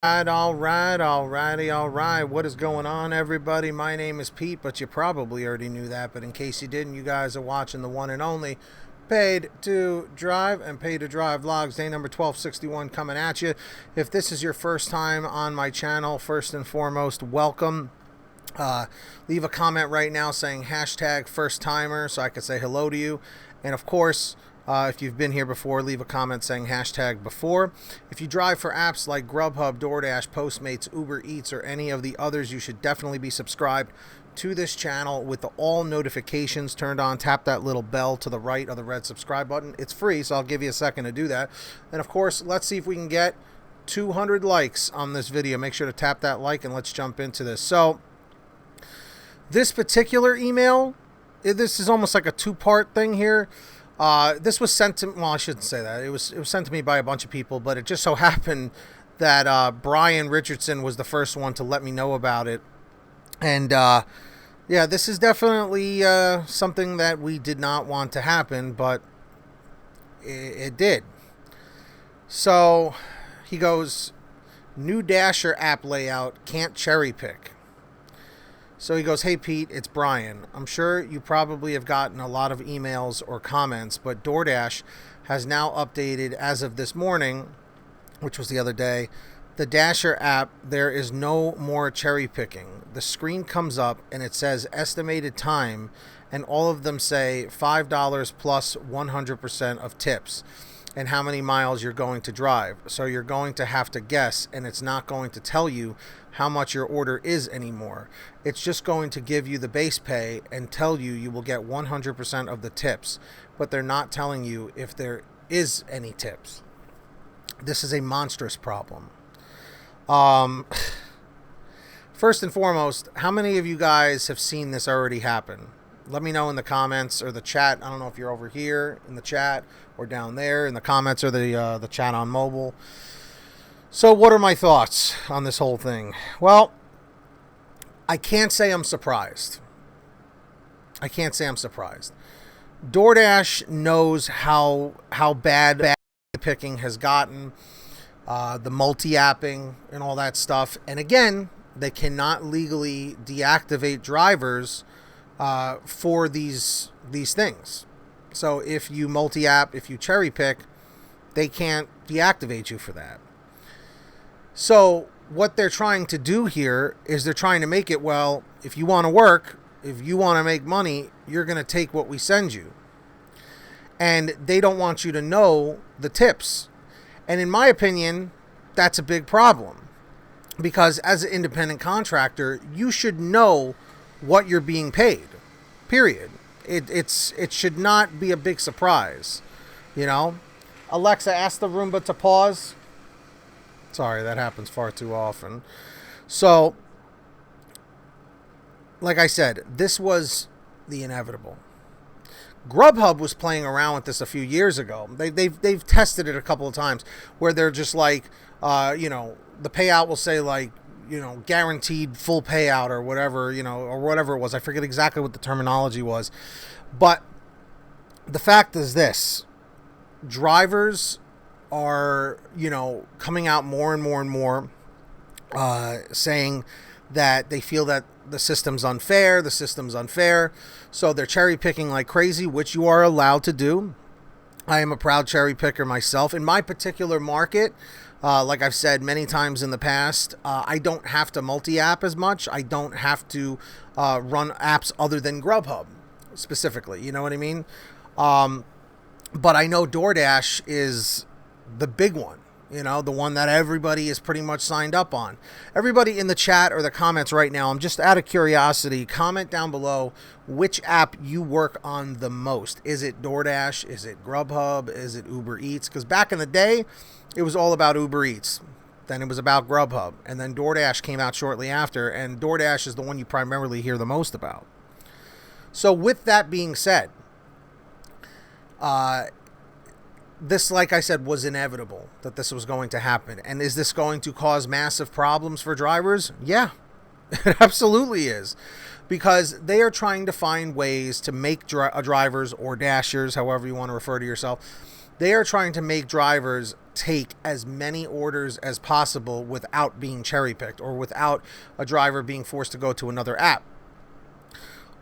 All right. What is going on, everybody? My name is Pete, but you probably already knew that. But in case you didn't, you guys are watching the one and only Paid to Drive and Paid to Drive Vlogs, day number 1261 coming at you. If this is your first time on my channel, first and foremost, welcome. Leave a comment right now saying hashtag first timer so I can say hello to you. And of course, if you've been here before, leave a comment saying hashtag before. If you drive for apps like GrubHub, DoorDash, Postmates, Uber Eats, or any of the others, you should definitely be subscribed to this channel with the all notifications turned on. Tap that little bell to the right of the red subscribe button. It's free, so I'll give you a second to do that. And of course, let's see if we can get 200 likes on this video. Make sure to tap that like and let's jump into this. So this particular email, this is almost like a two-part thing here. This was sent to, well, I shouldn't say that. It was sent to me by a bunch of people, but it just so happened that Brian Richardson was the first one to let me know about it. And yeah, this is definitely something that we did not want to happen, but it did. So he goes, new Dasher app layout, can't cherry pick. So he goes, hey, Pete, it's Brian. I'm sure you probably have gotten a lot of emails or comments, but DoorDash has now updated as of this morning, which was the other day, the Dasher app. There is no more cherry picking. The screen comes up and it says estimated time, and all of them say $5 plus 100% of tips and how many miles you're going to drive. So you're going to have to guess, and it's not going to tell you how much your order is anymore. It's just going to give you the base pay and tell you you will get 100% of the tips, but they're not telling you if there is any tips. This is a monstrous problem. First and foremost, how many of you guys have seen this already happen? Let me know in the comments or the chat. I don't know if you're over here in the chat or down there in the comments or the chat on mobile. So what are my thoughts on this whole thing? Well, I can't say I'm surprised. DoorDash knows how bad picking has gotten, the multi-apping and all that stuff. And again, they cannot legally deactivate drivers for these things. So if you multi-app, if you cherry pick, they can't deactivate you for that. So what they're trying to do here is they're trying to make it, well, if you want to work, if you want to make money, you're going to take what we send you. And they don't want you to know the tips. And in my opinion, that's a big problem. Because as an independent contractor, you should know what you're being paid. Period. It should not be a big surprise. You know? Alexa, ask the Roomba to pause. Sorry, that happens far too often. So, like I said, this was the inevitable. GrubHub was playing around with this a few years ago. They've tested it a couple of times where they're just like, the payout will say like, guaranteed full payout or whatever, or whatever it was. I forget exactly what the terminology was. But the fact is this, drivers are, coming out more and more and more saying that they feel that the system's unfair. So they're cherry picking like crazy, which you are allowed to do. I am a proud cherry picker myself. In my particular market, like I've said many times in the past, I don't have to multi-app as much. I don't have to run apps other than GrubHub specifically. You know what I mean? But I know DoorDash is the big one. The one that everybody is pretty much signed up on. Everybody in the chat or the comments right now, I'm just out of curiosity, comment down below which app you work on the most. Is it DoorDash? Is it GrubHub? Is it Uber Eats? Because back in the day, it was all about Uber Eats. Then it was about GrubHub. And then DoorDash came out shortly after. And DoorDash is the one you primarily hear the most about. So with that being said, this, like I said, was inevitable that this was going to happen. And is this going to cause massive problems for drivers? Yeah, it absolutely is. Because they are trying to find ways to make drivers or dashers, however you want to refer to yourself, They are trying to make drivers take as many orders as possible without being cherry-picked or without a driver being forced to go to another app.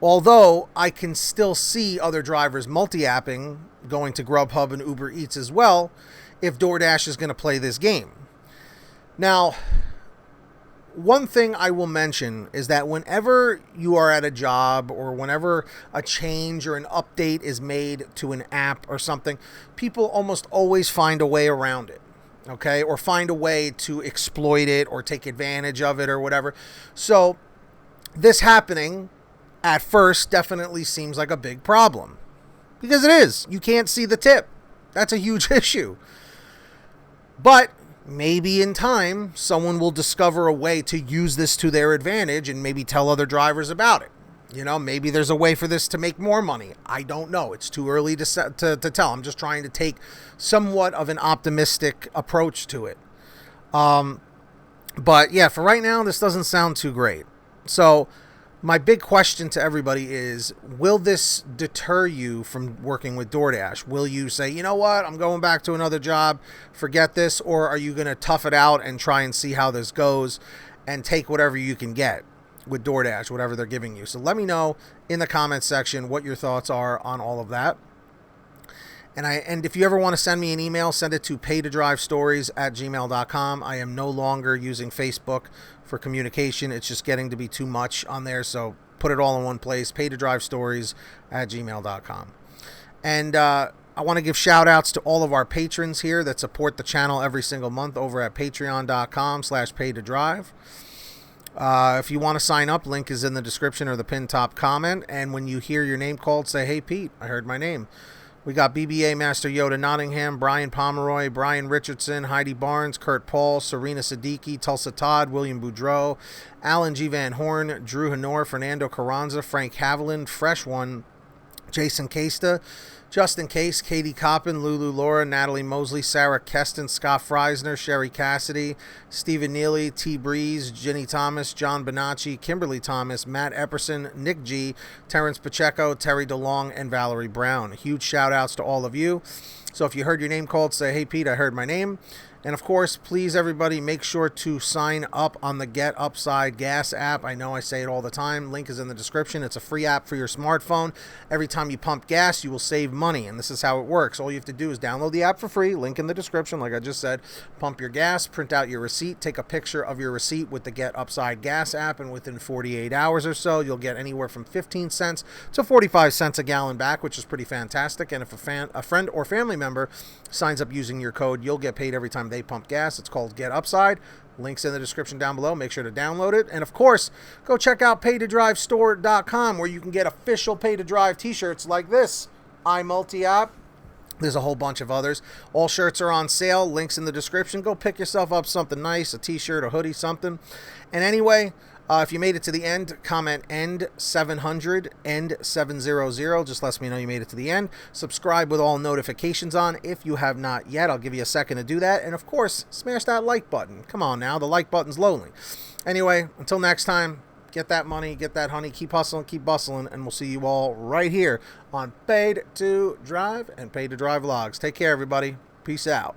Although I can still see other drivers multi-apping, going to GrubHub and Uber Eats as well, if DoorDash is going to play this game. Now, one thing I will mention is that whenever you are at a job or whenever a change or an update is made to an app or something, people almost always find a way around it, okay? Or find a way to exploit it or take advantage of it or whatever. So this happening at first definitely seems like a big problem, because it is. You can't see the tip. That's a huge issue. But maybe in time, someone will discover a way to use this to their advantage and maybe tell other drivers about it. You know, maybe there's a way for this to make more money. I don't know. It's too early to tell. I'm just trying to take somewhat of an optimistic approach to it. But yeah, for right now, this doesn't sound too great. So my big question to everybody is, will this deter you from working with DoorDash? Will you say, you know what, I'm going back to another job, forget this? Or are you going to tough it out and try and see how this goes and take whatever you can get with DoorDash, whatever they're giving you? So let me know in the comments section what your thoughts are on all of that. And if you ever want to send me an email, send it to paytodrivestories@gmail.com. I am no longer using Facebook for communication. It's just getting to be too much on there. So put it all in one place, paytodrivestories@gmail.com. And I want to give shout outs to all of our patrons here that support the channel every single month over at patreon.com/paytodrive. If you want to sign up, link is in the description or the pinned top comment. And when you hear your name called, say, hey, Pete, I heard my name. We got BBA Master Yoda Nottingham, Brian Pomeroy, Brian Richardson, Heidi Barnes, Kurt Paul, Serena Siddiqui, Tulsa Todd, William Boudreau, Alan G. Van Horn, Drew Honor, Fernando Carranza, Frank Haviland, Fresh One, Jason Casta, Justin Case, Katie Coppin, Lulu Laura, Natalie Mosley, Sarah Keston, Scott Freisner, Sherry Cassidy, Stephen Neely, T. Breeze, Jenny Thomas, John Bonacci, Kimberly Thomas, Matt Epperson, Nick G., Terrence Pacheco, Terry DeLong, and Valerie Brown. Huge shout outs to all of you. So if you heard your name called, say, hey, Pete, I heard my name. And of course, please, everybody, make sure to sign up on the Get Upside Gas app. I know I say it all the time. Link is in the description. It's a free app for your smartphone. Every time you pump gas, you will save money. And this is how it works. All you have to do is download the app for free. Link in the description, like I just said. Pump your gas, print out your receipt, take a picture of your receipt with the Get Upside Gas app, and within 48 hours or so, you'll get anywhere from 15 cents to 45 cents a gallon back, which is pretty fantastic. And if a friend or family member signs up using your code, you'll get paid every time they pump gas. It's called Get Upside. Links in the description down below. Make sure to download it. And of course, go check out paytodrivestore.com, where you can get official Pay to Drive t-shirts like this. iMulti-app. There's a whole bunch of others. All shirts are on sale. Links in the description. Go pick yourself up something nice, a t-shirt, a hoodie, something. And anyway, if you made it to the end, comment end 700, end 700. Just lets me know you made it to the end. Subscribe with all notifications on if you have not yet. I'll give you a second to do that. And of course, smash that like button. Come on now, the like button's lonely. Anyway, until next time, get that money, get that honey, keep hustling, keep bustling, and we'll see you all right here on Paid to Drive and Paid to Drive Vlogs. Take care, everybody. Peace out.